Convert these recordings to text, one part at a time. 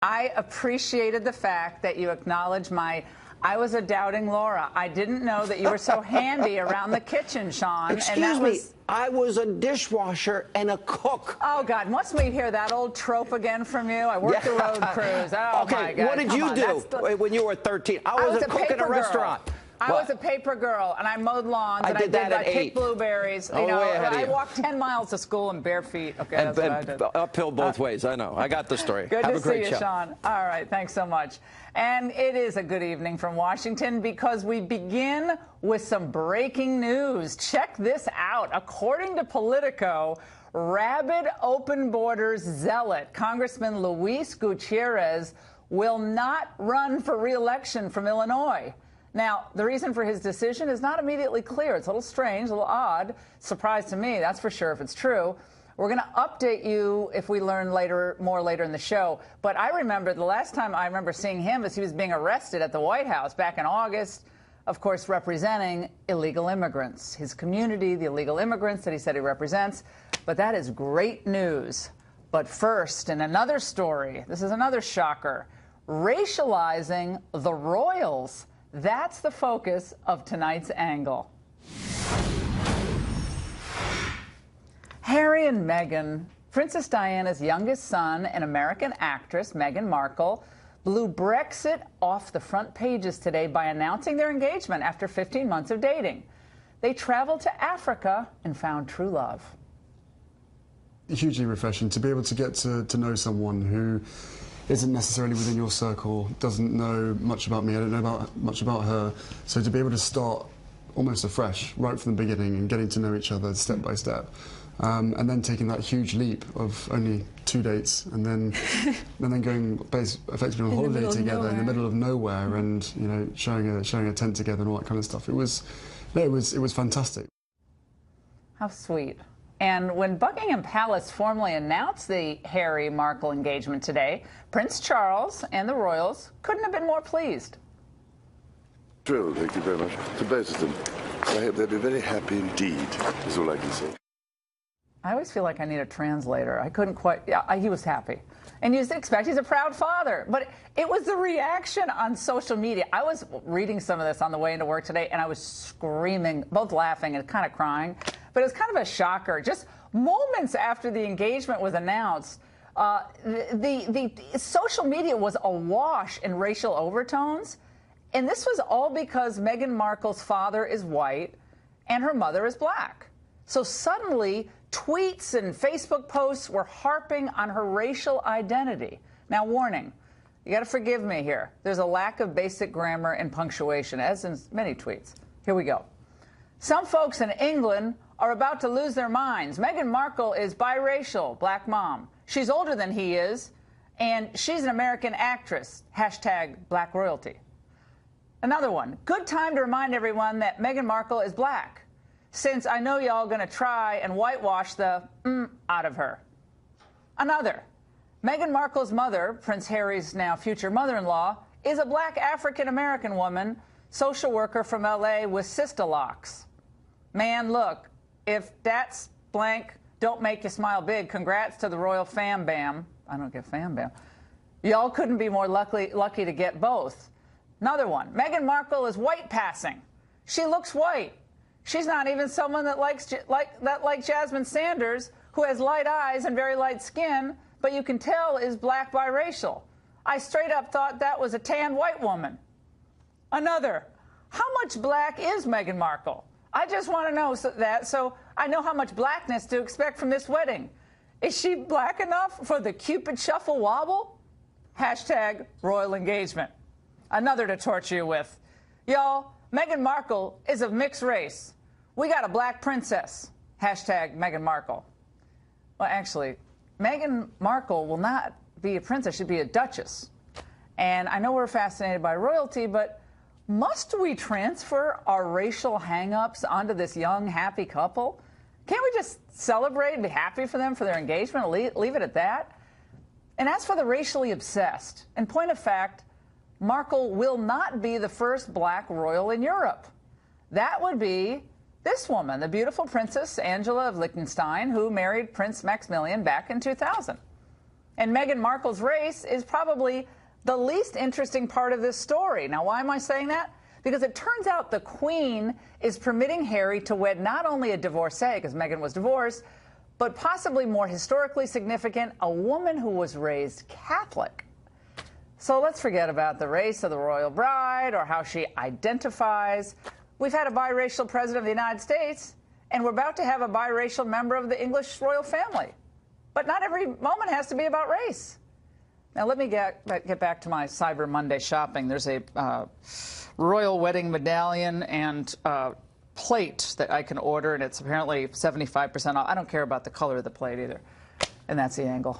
I appreciated the fact that you acknowledged I was a doubting Laura. I didn't know that you were so handy around the kitchen, Sean. Excuse me, I was a dishwasher and a cook. Oh, God, must we hear that old trope again from you? I worked the road crews. Oh, okay, my God. What did you do when you were 13? I was a cook in a restaurant. I was a paper girl, and I mowed lawns, and I picked blueberries. You know, I walked 10 miles to school in bare feet. Okay, that's what I did. Uphill both ways, I know. I got the story. Good to see you, Sean. All right, thanks so much. And it is a good evening from Washington because we begin with some breaking news. Check this out. According to Politico, rabid open borders zealot Congressman Luis Gutierrez will not run for re-election from Illinois. Now, the reason for his decision is not immediately clear. It's a little strange, a little odd. Surprise to me, that's for sure, if it's true. We're going to update you if we learn more later in the show. But I remember the last time I remember seeing him as he was being arrested at the White House back in August, of course, representing illegal immigrants, his community, the illegal immigrants that he said he represents. But that is great news. But first, in another story, this is another shocker, racializing the royals. That's the focus of tonight's angle. Harry and Meghan, Princess Diana's youngest son and American actress Meghan Markle, blew Brexit off the front pages today by announcing their engagement after 15 months of dating. They traveled to Africa and found true love. Hugely refreshing to be able to get to know someone who isn't necessarily within your circle, doesn't know much about me, I don't know much about her. So to be able to start almost afresh, right from the beginning, and getting to know each other step by step, and then taking that huge leap of only 2 dates, and then going effectively on holiday together in the middle of nowhere, and you know, showing a tent together and all that kind of stuff. It was fantastic. How sweet. And when Buckingham Palace formally announced the Harry-Markle engagement today, Prince Charles and the royals couldn't have been more pleased. Thrilled, thank you very much, to both of them. I hope they'll be very happy indeed, is all I can say. I always feel like I need a translator. I couldn't quite, he was happy. And you'd expect he's a proud father. But it was the reaction on social media. I was reading some of this on the way into work today, and I was screaming, both laughing and kind of crying. But it was kind of a shocker. Just moments after the engagement was announced, the social media was awash in racial overtones. And this was all because Meghan Markle's father is white and her mother is black. So suddenly, tweets and Facebook posts were harping on her racial identity. Now, warning, you got to forgive me here. There's a lack of basic grammar and punctuation, as in many tweets. Here we go. Some folks in England are about to lose their minds. Meghan Markle is biracial, black mom. She's older than he is, and she's an American actress. Hashtag black royalty. Another one. Good time to remind everyone that Meghan Markle is black, since I know y'all going to try and whitewash the out of her. Another. Meghan Markle's mother, Prince Harry's now future mother-in-law, is a black African-American woman, social worker from L.A. with sister locks. Man, look, if that's blank don't make you smile big, congrats to the royal fam bam. I don't get fam bam. Y'all couldn't be more lucky to get both. Another one. Meghan Markle is white passing. She looks white. She's not even someone that like Jasmine Sanders, who has light eyes and very light skin, but you can tell is black biracial. I straight up thought that was a tan white woman. Another. How much black is Meghan Markle? I just want to know that so I know how much blackness to expect from this wedding. Is she black enough for the Cupid shuffle wobble? Hashtag royal engagement. Another to torture you with. Y'all, Meghan Markle is of mixed race. We got a black princess. Hashtag Meghan Markle. Well, actually, Meghan Markle will not be a princess. She'll be a duchess. And I know we're fascinated by royalty, but must we transfer our racial hang-ups onto this young, happy couple? Can't we just celebrate and be happy for them for their engagement and leave it at that? And as for the racially obsessed, in point of fact, Markle will not be the first black royal in Europe. That would be this woman, the beautiful Princess Angela of Liechtenstein, who married Prince Maximilian back in 2000. And Meghan Markle's race is probably the least interesting part of this story. Now, why am I saying that? Because it turns out the Queen is permitting Harry to wed not only a divorcee, because Meghan was divorced, but possibly more historically significant, a woman who was raised Catholic. So let's forget about the race of the royal bride or how she identifies. We've had a biracial president of the United States, and we're about to have a biracial member of the English royal family. But not every moment has to be about race. Now, let me get back to my Cyber Monday shopping. There's a royal wedding medallion and plate that I can order, and it's apparently 75% off. I don't care about the color of the plate either. And that's the angle.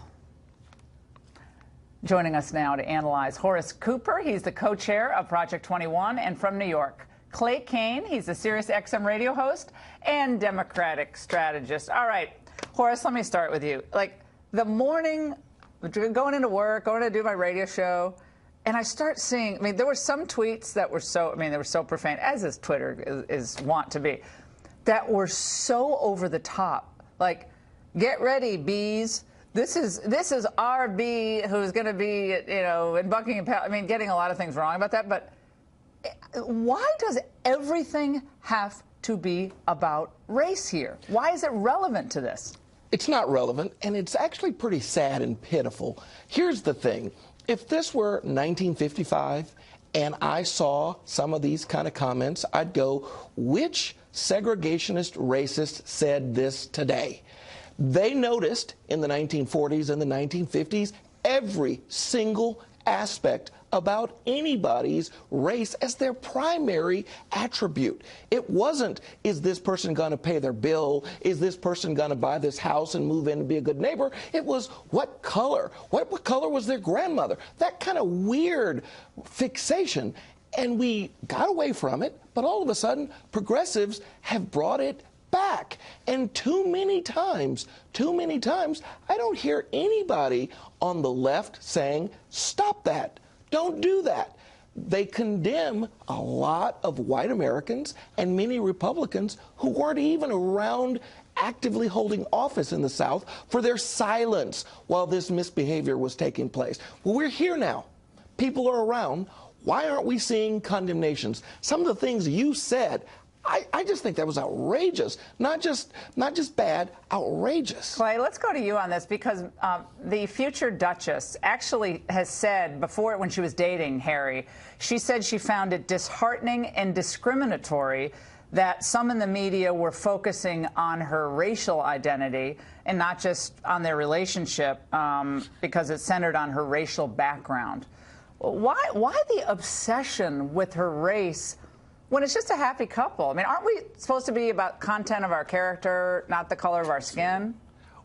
Joining us now to analyze, Horace Cooper. He's the co-chair of Project 21, and from New York, Clay Kane. He's the Sirius XM radio host and Democratic strategist. All right, Horace, let me start with you. Like, the morning, going into work, going to do my radio show, and I start seeing, I mean, there were some tweets that were so, I mean, they were so profane, as is Twitter is wont to be, that were so over the top. Like, get ready, bees. This is our bee who's going to be, you know, in Buckingham Palace. I mean, getting a lot of things wrong about that, but why does everything have to be about race here? Why is it relevant to this? It's not relevant, and it's actually pretty sad and pitiful. Here's the thing. If this were 1955 and I saw some of these kind of comments, I'd go, which segregationist racist said this today? They noticed in the 1940s and the 1950s every single aspect about anybody's race as their primary attribute. It wasn't, is this person going to pay their bill? Is this person going to buy this house and move in and be a good neighbor? It was what color? What color was their grandmother? That kind of weird fixation. And we got away from it, but all of a sudden, progressives have brought it back. And too many times, I don't hear anybody on the left saying, stop that. Don't do that. They condemn a lot of white Americans and many Republicans who weren't even around actively holding office in the South for their silence while this misbehavior was taking place. Well, we're here now. People are around. Why aren't we seeing condemnations? Some of the things you said, I just think that was outrageous. Not just bad, outrageous. Clay, let's go to you on this, because the future Duchess actually has said before, when she was dating Harry, she said she found it disheartening and discriminatory that some in the media were focusing on her racial identity and not just on their relationship, because it centered on her racial background. Why the obsession with her race when it's just a happy couple? I mean, aren't we supposed to be about content of our character, not the color of our skin?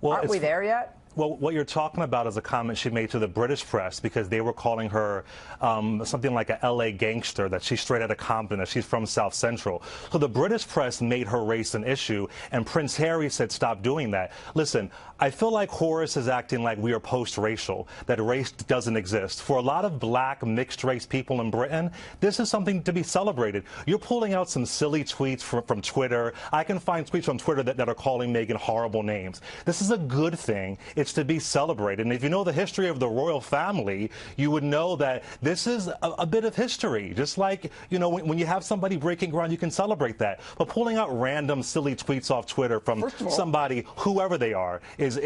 Well, aren't we there yet? Well, what you're talking about is a comment she made to the British press, because they were calling her something like a L.A. gangster, that she's straight out of Compton, that she's from South Central. So the British press made her race an issue, and Prince Harry said, stop doing that. Listen, I feel like Horace is acting like we are post-racial, that race doesn't exist. For a lot of black mixed-race people in Britain, this is something to be celebrated. You're pulling out some silly tweets from Twitter. I can find tweets from Twitter that are calling Meghan horrible names. This is a good thing. It's to be celebrated. And if you know the history of the royal family, you would know that this is a bit of history. Just like, you know, when you have somebody breaking ground, you can celebrate that. But pulling out random silly tweets off Twitter from somebody, whoever they are, is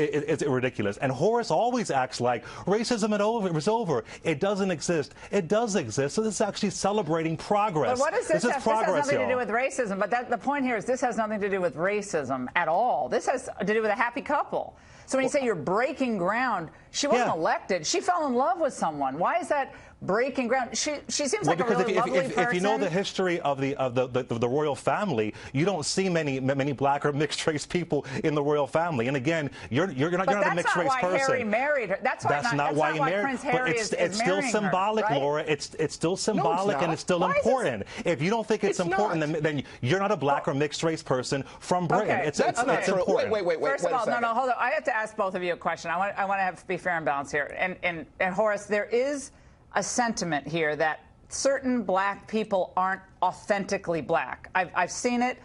ridiculous. And Horace always acts like racism is over. It doesn't exist. It does exist. So this is actually celebrating progress. But what is this? This is progress, has nothing to do with racism. But the point here is this has nothing to do with racism at all. This has to do with a happy couple. So when you say you're breaking ground, she wasn't elected. She fell in love with someone. Why is that breaking ground? She seems like a really lovely person. If you know the history of the royal family, you don't see many black or mixed race people in the royal family. And again, you're not a mixed race person. That's not why Harry married her. That's not why he married. Prince Harry is marrying it's still symbolic, her, right? Laura. It's still symbolic, and it's still important. If you don't think it's important, then you're not a black or mixed race person from Britain. Okay. It's important. Wait. First of all, no, hold on. I have to ask both of you a question. I want to be fair and balanced here. And Horace, there is a sentiment here that certain black people aren't authentically black. I've seen it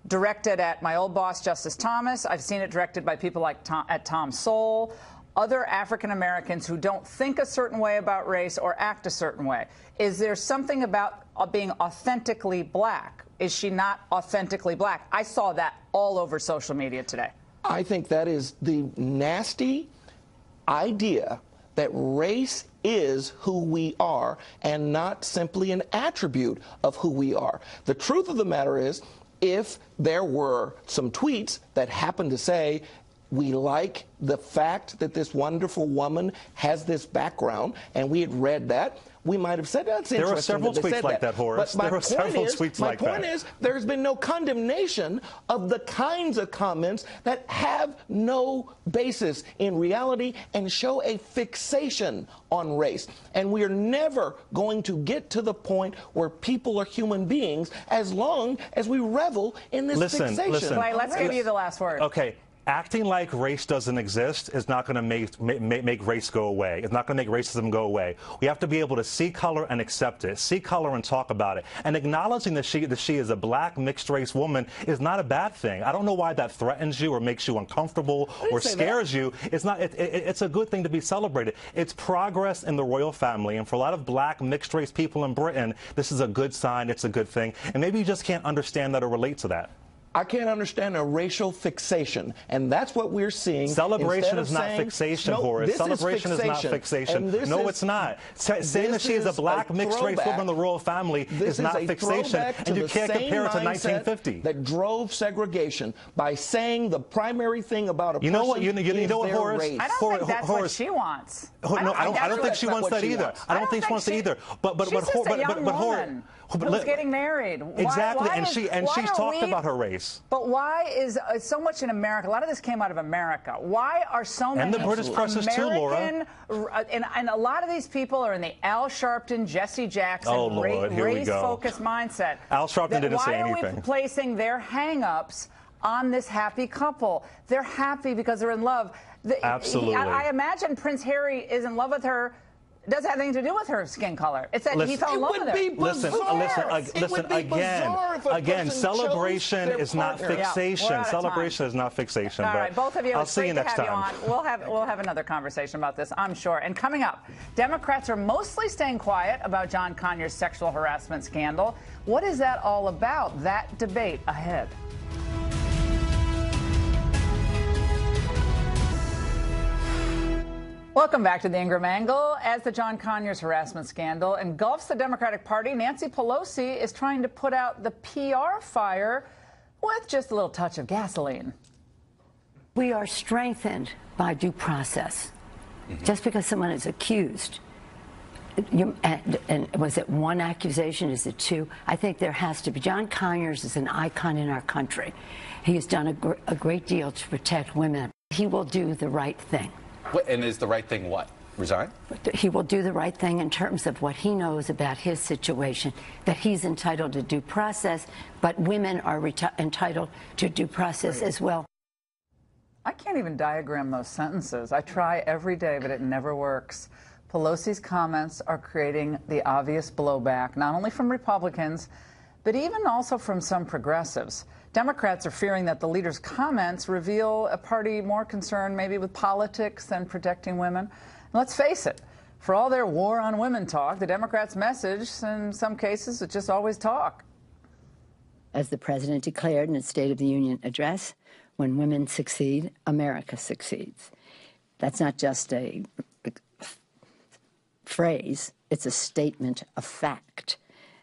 directed at my old boss, Justice Thomas. I've seen it directed by people like Tom Sowell. other African Americans who don't think a certain way about race or act a certain way? Is there something about being authentically black? Is she not authentically black? I saw that all over social media today. I think that is the nasty idea that race is who we are and not simply an attribute of who we are. The truth of the matter is, if there were some tweets that happened to say, we like the fact that this wonderful woman has this background, and we had read that, we might have said, that's interesting. There are several tweets like that, Horace. But there are several tweets like that. My point is, there's been no condemnation of the kinds of comments that have no basis in reality and show a fixation on race. And we are never going to get to the point where people are human beings as long as we revel in this fixation. Listen. Clay, let's give you the last word. Okay. Acting like race doesn't exist is not going to make race go away. It's not going to make racism go away. We have to be able to see color and accept it, see color and talk about it. And acknowledging that she is a black mixed-race woman is not a bad thing. I don't know why that threatens you or makes you uncomfortable or scares you. It's not. It's a good thing to be celebrated. It's progress in the royal family, and for a lot of black mixed-race people in Britain, this is a good sign. It's a good thing. And maybe you just can't understand that or relate to that. I can't understand a racial fixation, and that's what we're seeing. Celebration is not fixation, Horace. Celebration is not fixation. No, it's not. Saying that she is a black mixed-race woman in the royal family is not fixation, and you can't compare it to 1950. That drove segregation by saying the primary thing about a person is their race. I don't think that's what she wants. No, I don't think she wants that either. I don't think she wants that either. She's just a young woman who's getting married. Exactly, and she's talked about her race. But why is so much in America? A lot of this came out of America. Why are so many and the British press is too, Laura. And a lot of these people are in the Al Sharpton, Jesse Jackson race-focused mindset. Al Sharpton didn't say anything. Why are we placing their hang-ups on this happy couple? They're happy because they're in love. Absolutely. I imagine Prince Harry is in love with her. It doesn't have anything to do with her skin color. It's that he fell in love with her. Again, celebration is not fixation. Celebration is not fixation. All right, both of you, I'll see you next time. We'll have another conversation about this, I'm sure. And coming up, Democrats are mostly staying quiet about John Conyers' sexual harassment scandal. What is that all about? That debate ahead. Welcome back to the Ingraham Angle. As the John Conyers harassment scandal engulfs the Democratic Party, Nancy Pelosi is trying to put out the PR fire with just a little touch of gasoline. We are strengthened by due process. Just because someone is accused, and was it one accusation? Is it two? I think there has to be. John Conyers is an icon in our country. He has done a great deal to protect women. He will do the right thing. And is the right thing what? Resign? He will do the right thing in terms of what he knows about his situation, that he's entitled to due process, but women are entitled to due process as well. I can't even diagram those sentences. I try every day, but it never works. Pelosi's comments are creating the obvious blowback, not only from Republicans, but even also from some progressives. Democrats are fearing that the leader's comments reveal a party more concerned maybe with politics than protecting women. And let's face it, for all their war on women talk, the Democrats' message, in some cases, is just always talk. As the president declared in his State of the Union address, when women succeed, America succeeds. That's not just a phrase, it's a statement of fact.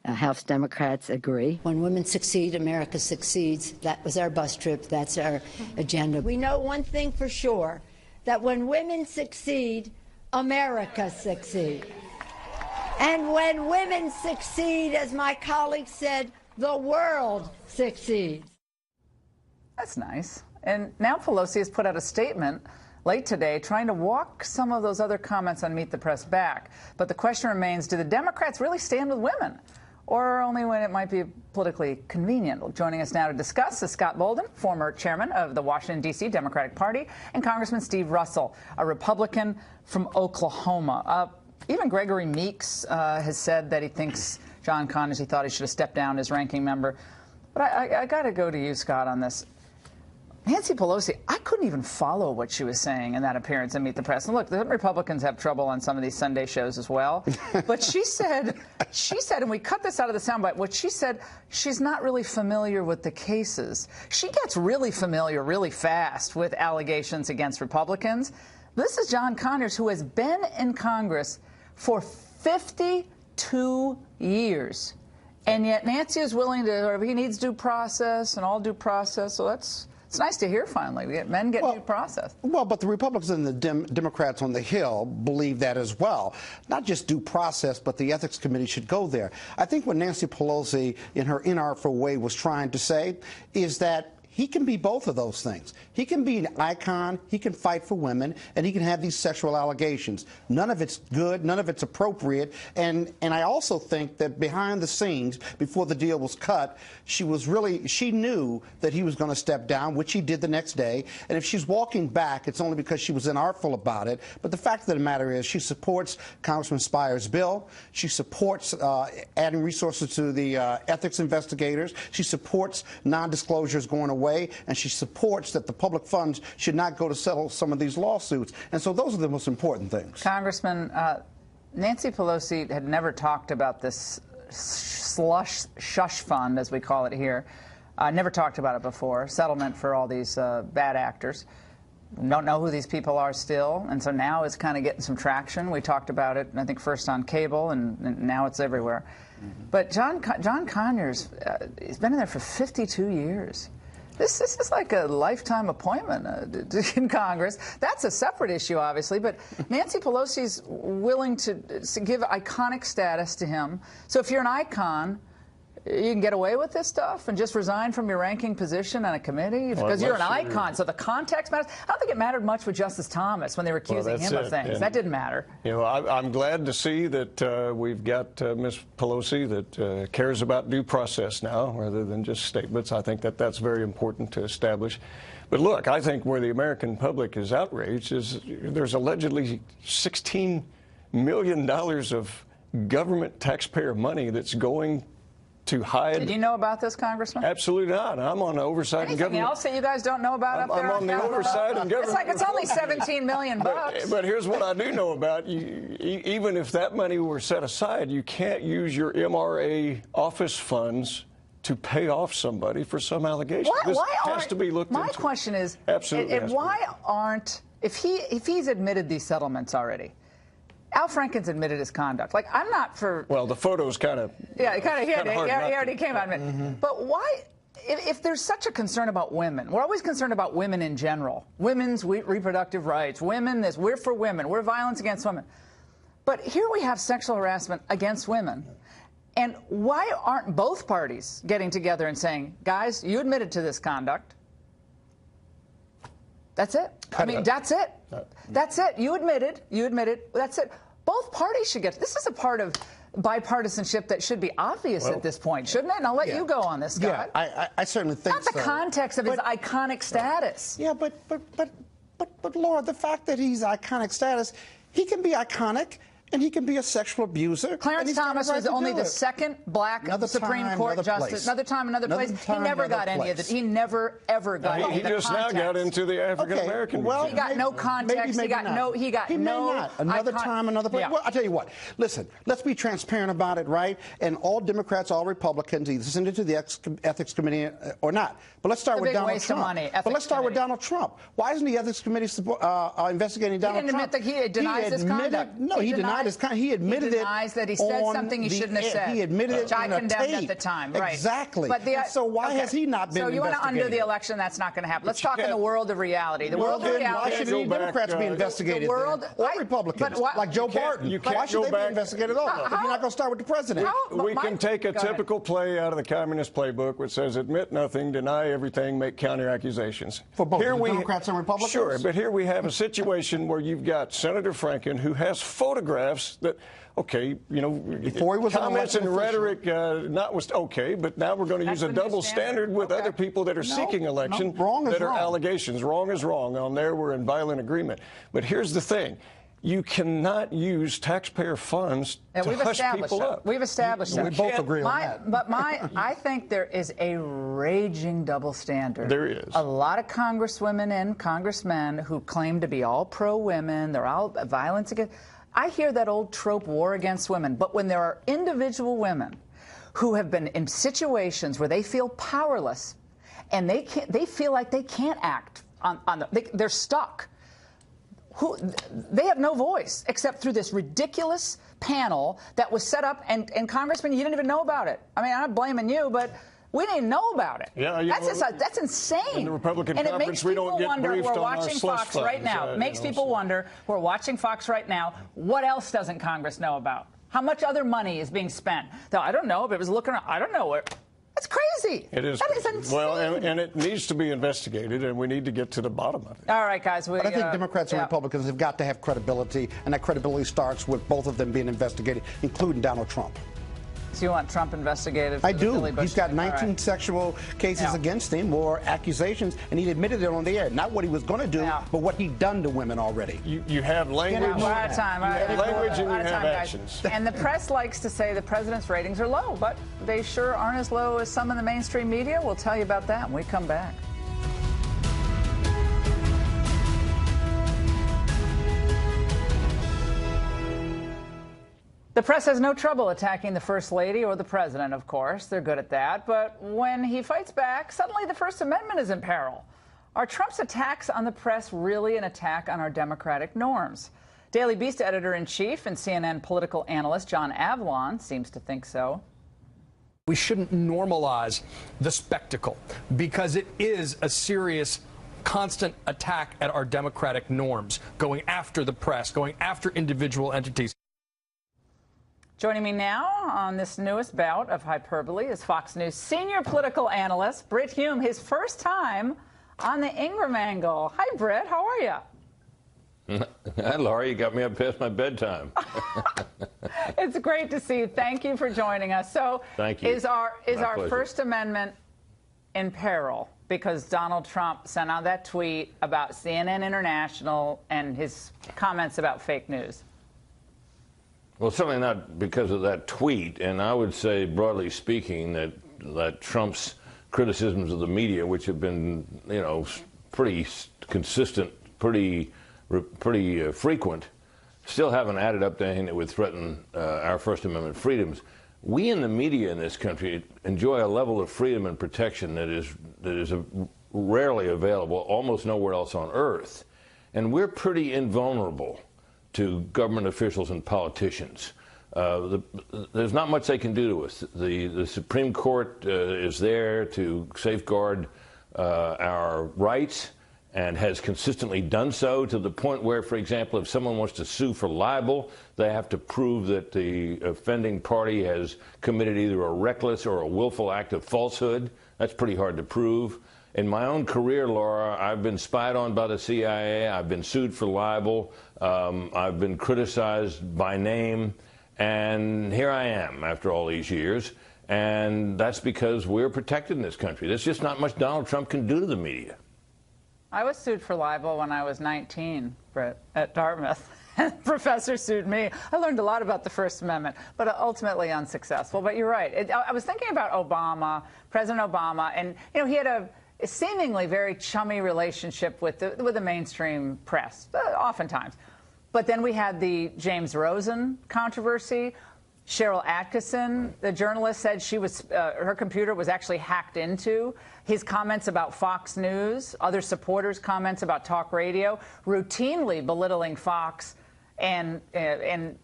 House Democrats agree. When women succeed, America succeeds. That was our bus trip. That's our agenda. We know one thing for sure, that when women succeed, America succeeds. And when women succeed, as my colleague said, the world succeeds. That's nice. And now Pelosi has put out a statement late today trying to walk some of those other comments on Meet the Press back. But the question remains, do the Democrats really stand with women? Or only when it might be politically convenient? Joining us now to discuss is Scott Bolden, former chairman of the Washington, D.C. Democratic Party, and Congressman Steve Russell, a Republican from Oklahoma. Even Gregory Meeks has said that he thinks John Conyers, he thought he should have stepped down as ranking member. But I got to go to you, Scott, on this. Nancy Pelosi, I couldn't even follow what she was saying in that appearance in Meet the Press. And look, the Republicans have trouble on some of these Sunday shows as well. But she said, and we cut this out of the soundbite, what she said, she's not really familiar with the cases. She gets really familiar really fast with allegations against Republicans. This is John Conyers, who has been in Congress for 52 years. And yet Nancy is willing to, he needs due process and all due process, so it's nice to hear finally. Men get due process. Well, but the Republicans and the Democrats on the Hill believe that as well. Not just due process, but the Ethics Committee should go there. I think what Nancy Pelosi, in her inartful way, was trying to say is that he can be both of those things. He can be an icon, he can fight for women, and he can have these sexual allegations. None of it's good, none of it's appropriate, and I also think that behind the scenes, before the deal was cut, she knew that he was going to step down, which he did the next day, and if she's walking back, it's only because she was inartful about it. But the fact of the matter is she supports Congressman Speyer's bill, she supports adding resources to the ethics investigators, she supports non-disclosures going away, and she supports that the public funds should not go to settle some of these lawsuits. And so those are the most important things. Congressman, Nancy Pelosi had never talked about this shush fund, as we call it here. Never talked about it before. Settlement for all these bad actors. Don't know who these people are still, and so now it's kind of getting some traction. We talked about it, I think, first on cable, and now it's everywhere. But John Conyers, he's been in there for 52 years. This is like a lifetime appointment in Congress. That's a separate issue, obviously, but Nancy Pelosi's willing to give iconic status to him. So if you're an icon, you can get away with this stuff and just resign from your ranking position on a committee because you're an icon. So the context matters. I don't think it mattered much with Justice Thomas when they were accusing him of things. That didn't matter. You know, I'm glad to see that we've got Ms. Pelosi that cares about due process now rather than just statements. I think that that's very important to establish. But look, I think where the American public is outraged is there's allegedly $16 million of government taxpayer money that's going to hide. Did you know about this, Congressman? Absolutely not. I'm on the oversight and government. Anything else that you guys don't know about up there? I'm on the oversight and government. It's like it's only $17 million bucks. But here's what I do know about you. Even if that money were set aside, you can't use your MRA office funds to pay off somebody for some allegation. This has to be looked into. My question is, absolutely. Why aren't, if he's admitted these settlements already? Al Franken's admitted his conduct. Like, I'm not for... Well, the photos kind of... Yeah, he already came out of it. But why, if there's such a concern about women, we're always concerned about women in general. Women's reproductive rights, women this, we're for women, we're violence against women. But here we have sexual harassment against women. And why aren't both parties getting together and saying, guys, you admitted to this conduct. That's it. I mean, that's it. That's it. You admitted. That's it. Both parties should get. This is a part of bipartisanship that should be obvious at this point, shouldn't it? And I'll let you go on this, Scott. Yeah, I certainly think so. Not the context of his iconic status. Yeah, but Laura, the fact that he's iconic status, he can be iconic. And he can be a sexual abuser. Clarence Thomas was only the second black Supreme Court justice. Another time, another place. He never got any of it. He never, ever got any of the context. He just now got into the African-American. Well, he got no context. He got no. Another time, another place. Yeah. Well, I'll tell you what. Listen, let's be transparent about it, right? And all Democrats, all Republicans, either send it to the Ethics Committee or not. But let's start with Donald Trump. But let's start with Donald Trump. Why isn't the Ethics Committee investigating Donald Trump? He didn't admit that he denies his conduct. No, he denied. He admitted he denies that he said something he shouldn't have said. He admitted it which I condemned at the time. Right. Exactly. But so why has he not been investigated? So you want to undo the election? That's not going to happen. Let's talk in the world of reality. The world of reality. Why should any Democrats be investigated? Or Republicans, like Joe Barton. Why should they be investigated at all? If you're not going to start with the president. We can take a typical play out of the communist playbook, which says admit nothing, deny everything, make counter accusations. For both Democrats and Republicans? Sure, but here we have a situation where you've got Senator Franken, who has photographs that, okay, you know, before he was comments and rhetoric but now we're going to use a double standard with other people that are seeking election that are allegations. Wrong is wrong. On there, we're in violent agreement. But here's the thing. You cannot use taxpayer funds to hush people up. We've established that. We both agree on that. But I think there is a raging double standard. There is. A lot of congresswomen and congressmen who claim to be all pro-women, they're all violence against. I hear that old trope, war against women. But when there are individual women who have been in situations where they feel powerless and they feel like they can't act they're stuck. They have no voice except through this ridiculous panel that was set up, and Congressman, you didn't even know about it. I mean, I'm not blaming you, but we didn't know about it. Yeah, that's insane. In the Republican and conference, we don't get briefed on our slush Fox funds, right now. It makes people wonder, who are watching Fox right now, what else doesn't Congress know about? How much other money is being spent? Though I don't know, but it was looking around, I don't know where. That's crazy. It is. That is insane. Well, and it needs to be investigated, and we need to get to the bottom of it. All right, guys. But I think Democrats and Republicans have got to have credibility, and that credibility starts with both of them being investigated, including Donald Trump. So you want Trump investigated? I do. He's got 19 sexual cases against him, or accusations, and he admitted it on the air. Not what he was going to do, but what he'd done to women already. You have language. We're out of time. You have language and you have guys. actions. And the press likes to say the president's ratings are low, but they sure aren't as low as some in the mainstream media. We'll tell you about that when we come back. The press has no trouble attacking the First Lady or the President, of course. They're good at that. But when he fights back, suddenly the First Amendment is in peril. Are Trump's attacks on the press really an attack on our democratic norms? Daily Beast editor-in-chief and CNN political analyst John Avlon seems to think so. We shouldn't normalize the spectacle because it is a serious constant attack at our democratic norms, going after the press, going after individual entities. Joining me now on this newest bout of hyperbole is Fox News senior political analyst Brit Hume, his first time on the Ingraham angle. Hi, Brit. How are you? Hi, Laura. You got me up past my bedtime. It's great to see you. Thank you for joining us. So, thank you. Is our pleasure. First Amendment in peril because Donald Trump sent out that tweet about CNN International and his comments about fake news? Well, certainly not because of that tweet, and I would say, broadly speaking, that Trump's criticisms of the media, which have been, pretty consistent, pretty frequent, still haven't added up to anything that would threaten our First Amendment freedoms. We in the media in this country enjoy a level of freedom and protection that is rarely available, almost nowhere else on earth, and we're pretty invulnerable to government officials and politicians. There's not much they can do to us. The Supreme Court is there to safeguard our rights and has consistently done so to the point where, for example, if someone wants to sue for libel, they have to prove that the offending party has committed either a reckless or a willful act of falsehood. That's pretty hard to prove. In my own career, Laura, I've been spied on by the CIA. I've been sued for libel. I've been criticized by name. And here I am after all these years. And that's because we're protected in this country. There's just not much Donald Trump can do to the media. I was sued for libel when I was 19, Brett, at Dartmouth. Professor sued me. I learned a lot about the First Amendment, but ultimately unsuccessful. But you're right. I was thinking about Obama, President Obama, and he had a seemingly very chummy relationship with the mainstream press, oftentimes. But then we had the James Rosen controversy. Cheryl Atkinson, the journalist, said her computer was actually hacked into. His comments about Fox News, other supporters' comments about talk radio, routinely belittling Fox and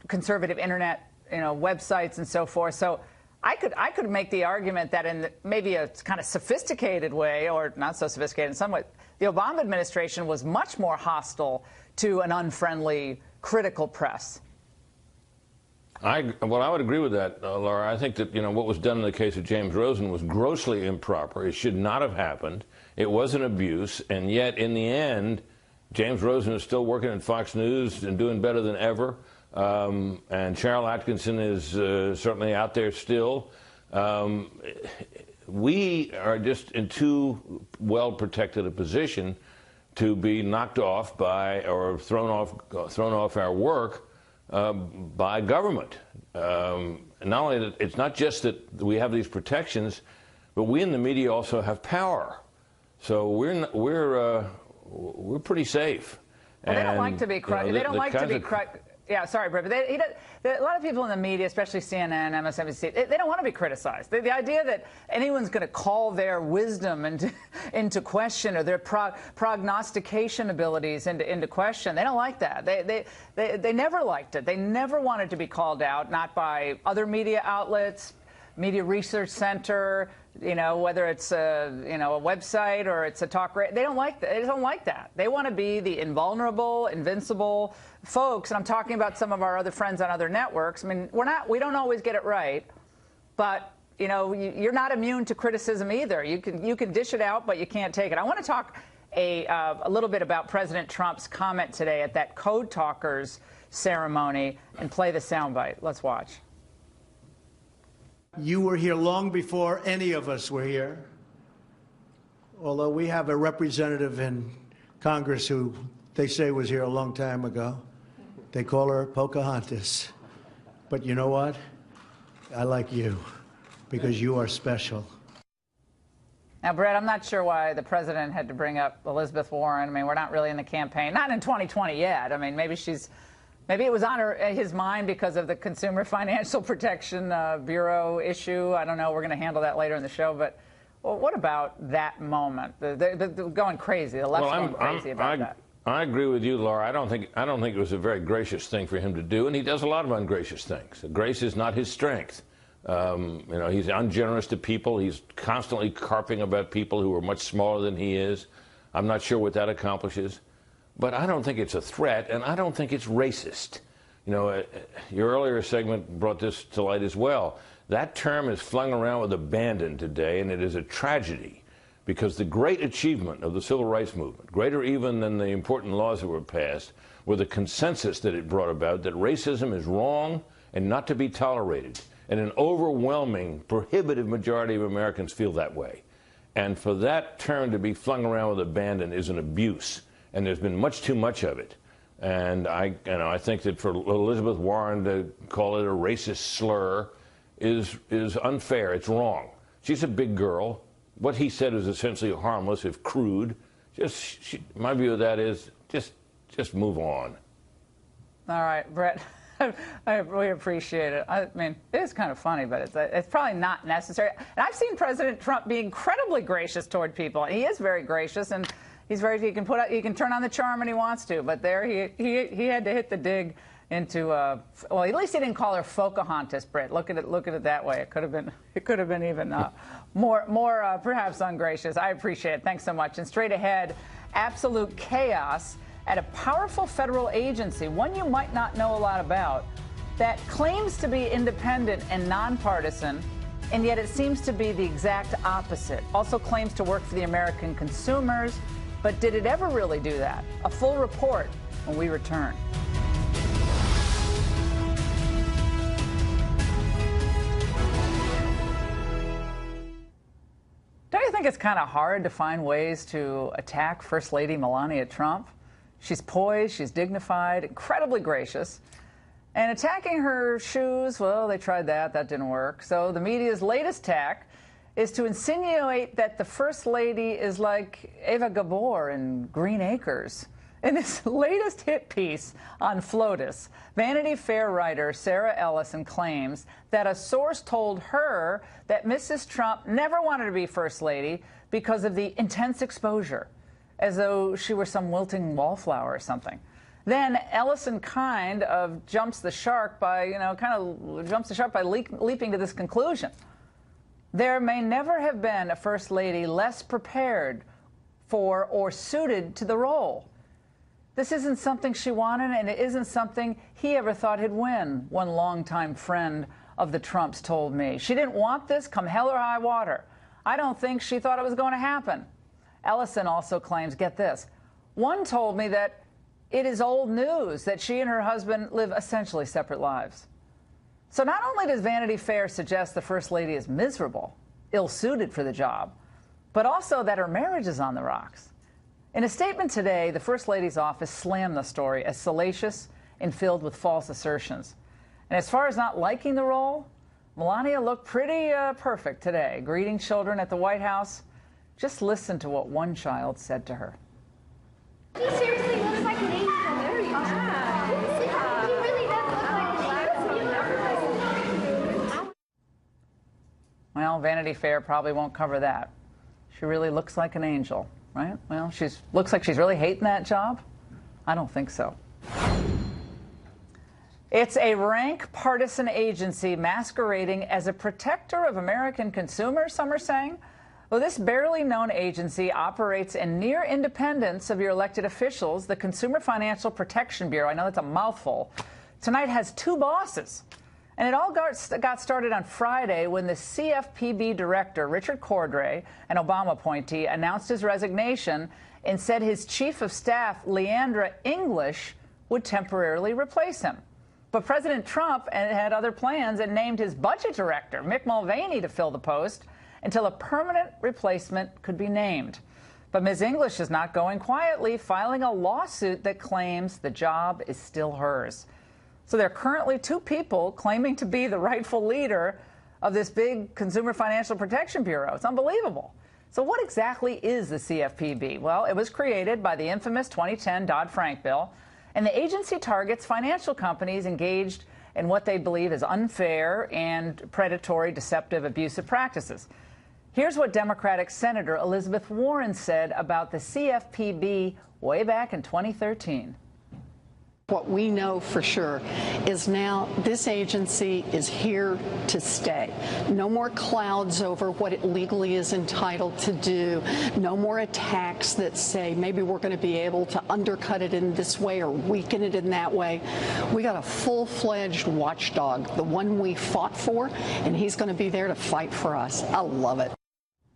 conservative internet, websites and so forth. So I could make the argument that in maybe a kind of sophisticated way, or not so sophisticated in some way, the Obama administration was much more hostile to an unfriendly, critical press. I would agree with that, Laura. I think that what was done in the case of James Rosen was grossly improper. It should not have happened. It was an abuse, and yet in the end, James Rosen is still working at Fox News and doing better than ever. And Cheryl Atkinson is certainly out there still. We are just in too well protected a position to be knocked off by or thrown off our work by government. Not only that, it's not just that we have these protections, but we in the media also have power. So we're pretty safe. Well, they don't like to be they don't like to be yeah, sorry, Brett, but a lot of people in the media, especially CNN, MSNBC, they don't want to be criticized. The idea that anyone's going to call their wisdom into question or their prognostication abilities into question, they don't like that. They never liked it. They never wanted to be called out, not by other media outlets, Media Research Center, whether it's a website or it's a talk radio. They don't like that. They don't like that. They want to be the invulnerable, invincible folks. And I'm talking about some of our other friends on other networks. I mean, we don't always get it right, but you're not immune to criticism either. You can dish it out, but you can't take it. I want to talk a little bit about President Trump's comment today at that Code Talkers ceremony and play the soundbite. Let's watch. You were here long before any of us were here, although we have a representative in Congress who they say was here a long time ago. They call her Pocahontas. But you know what? I like you because you are special. Now, Brett, I'm not sure why the president had to bring up Elizabeth Warren. I mean, we're not really in the campaign, not in 2020 yet. I mean, maybe it was on his mind because of the Consumer Financial Protection Bureau issue. I don't know. We're going to handle that later in the show. But what about that moment? They're going crazy. The left's going crazy about that. I agree with you, Laura. I don't think it was a very gracious thing for him to do, and he does a lot of ungracious things. Grace is not his strength. He's ungenerous to people. He's constantly carping about people who are much smaller than he is. I'm not sure what that accomplishes. But I don't think it's a threat, and I don't think it's racist. Your earlier segment brought this to light as well. That term is flung around with abandon today, and it is a tragedy because the great achievement of the Civil Rights Movement, greater even than the important laws that were passed, were the consensus that it brought about that racism is wrong and not to be tolerated. And an overwhelming, prohibitive majority of Americans feel that way. And for that term to be flung around with abandon is an abuse. And there's been much too much of it. And I think that for Elizabeth Warren to call it a racist slur is unfair. It's wrong. She's a big girl. What he said is essentially harmless, if crude. My view of that is just move on. All right, Brett. I really appreciate it. I mean, it is kind of funny, but it's probably not necessary. And I've seen President Trump be incredibly gracious toward people. He is very gracious, and he can turn on the charm when he wants to. But there, he had to hit the dig into. Well, at least he didn't call her Pocahontas, Britt. Look at it that way. It could have been even more perhaps ungracious. I appreciate it. Thanks so much. And straight ahead, absolute chaos at a powerful federal agency, one you might not know a lot about, that claims to be independent and nonpartisan, and yet it seems to be the exact opposite. Also claims to work for the American consumers. But did it ever really do that? A full report when we return. Don't you think it's kind of hard to find ways to attack First Lady Melania Trump? She's poised, she's dignified, incredibly gracious. And attacking her shoes, well, they tried that. That didn't work. So the media's latest tack is to insinuate that the First Lady is like Eva Gabor in Green Acres. In this latest hit piece on FLOTUS, Vanity Fair writer Sarah Ellison claims that a source told her that Mrs. Trump never wanted to be First Lady because of the intense exposure, as though she were some wilting wallflower or something. Then Ellison kind of jumps the shark by leaping to this conclusion. There may never have been a First Lady less prepared for or suited to the role. This isn't something she wanted, and it isn't something he ever thought he'd win, one longtime friend of the Trumps told me. She didn't want this come hell or high water. I don't think she thought it was going to happen. Ellison also claims, get this, one told me that it is old news that she and her husband live essentially separate lives. So not only does Vanity Fair suggest the First Lady is miserable, ill-suited for the job, but also that her marriage is on the rocks. In a statement today, the First Lady's office slammed the story as salacious and filled with false assertions. And as far as not liking the role, Melania looked pretty perfect today, greeting children at the White House. Just listen to what one child said to her. He seriously looks like an angel. Very nice. He really does look like an angel. Well, Vanity Fair probably won't cover that. She really looks like an angel, right? Well, looks like she's really hating that job. I don't think so. It's a rank partisan agency masquerading as a protector of American consumers, some are saying. Well, this barely known agency operates in near independence of your elected officials. The Consumer Financial Protection Bureau, I know that's a mouthful, tonight has two bosses. And it all got started on Friday when the CFPB director, Richard Cordray, an Obama appointee, announced his resignation and said his chief of staff, Leandra English, would temporarily replace him. But President Trump had other plans and named his budget director, Mick Mulvaney, to fill the post until a permanent replacement could be named. But Ms. English is not going quietly, filing a lawsuit that claims the job is still hers. So there are currently two people claiming to be the rightful leader of this big Consumer Financial Protection Bureau. It's unbelievable. So what exactly is the CFPB? Well, it was created by the infamous 2010 Dodd-Frank bill, and the agency targets financial companies engaged in what they believe is unfair and predatory, deceptive, abusive practices. Here's what Democratic Senator Elizabeth Warren said about the CFPB way back in 2013. What we know for sure is now this agency is here to stay. No more clouds over what it legally is entitled to do. No more attacks that say maybe we're going to be able to undercut it in this way or weaken it in that way. We got a full-fledged watchdog, the one we fought for, and he's going to be there to fight for us. I love it.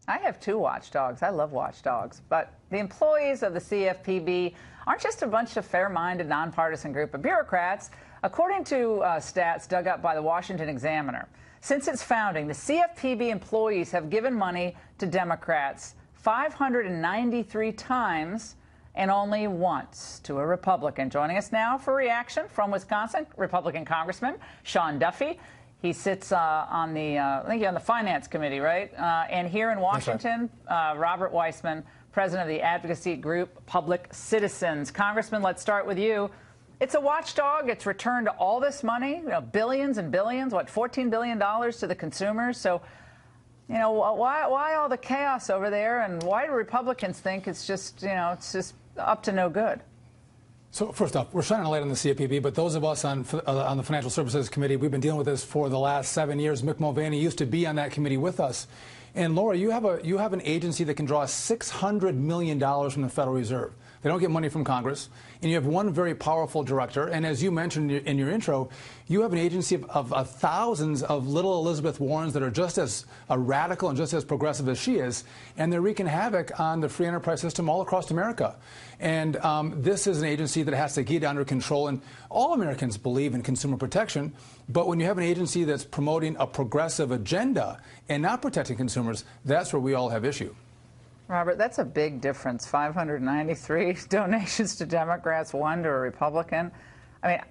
I have two watchdogs. I love watchdogs. But the employees of the CFPB aren't just a bunch of fair-minded, nonpartisan group of bureaucrats. According to stats dug up by the Washington Examiner, since its founding, the CFPB employees have given money to Democrats 593 times and only once to a Republican. Joining us now for reaction from Wisconsin, Republican Congressman Sean Duffy. He sits on the, I think on the Finance Committee, right? And here in Washington, Robert Weissman, president of the advocacy group Public Citizens. Congressman, let's start with you. It's a watchdog. It's returned all this money, billions and billions, what, $14 billion to the consumers. So, why all the chaos over there, and why do Republicans think it's just, it's just up to no good? So first off, we're shining a light on the CFPB, but those of us on the Financial Services Committee, we've been dealing with this for the last 7 years. Mick Mulvaney used to be on that committee with us. And Laura, you have an agency that can draw $600 million from the Federal Reserve. They don't get money from Congress. And you have one very powerful director. And as you mentioned in your intro, you have an agency of thousands of little Elizabeth Warrens that are just as radical and just as progressive as she is. And they're wreaking havoc on the free enterprise system all across America. And this is an agency that has to get under control. And all Americans believe in consumer protection. But when you have an agency that's promoting a progressive agenda and not protecting consumers, that's where we all have issue. Robert, that's a big difference. 593 donations to Democrats, one to a Republican. I mean,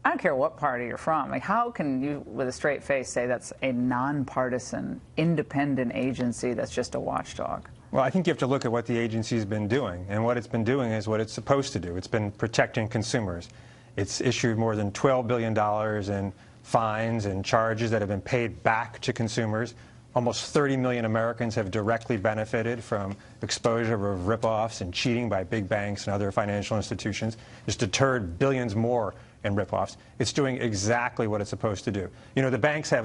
I don't care what party you're from. Like, how can you, with a straight face, say that's a nonpartisan, independent agency that's just a watchdog? Well, I think you have to look at what the agency's been doing. And what it's been doing is what it's supposed to do. It's been protecting consumers. It's issued more than $12 billion in fines and charges that have been paid back to consumers. Almost 30 million Americans have directly benefited from exposure of rip-offs and cheating by big banks and other financial institutions. It's deterred billions more in rip-offs. It's doing exactly what it's supposed to do. The banks have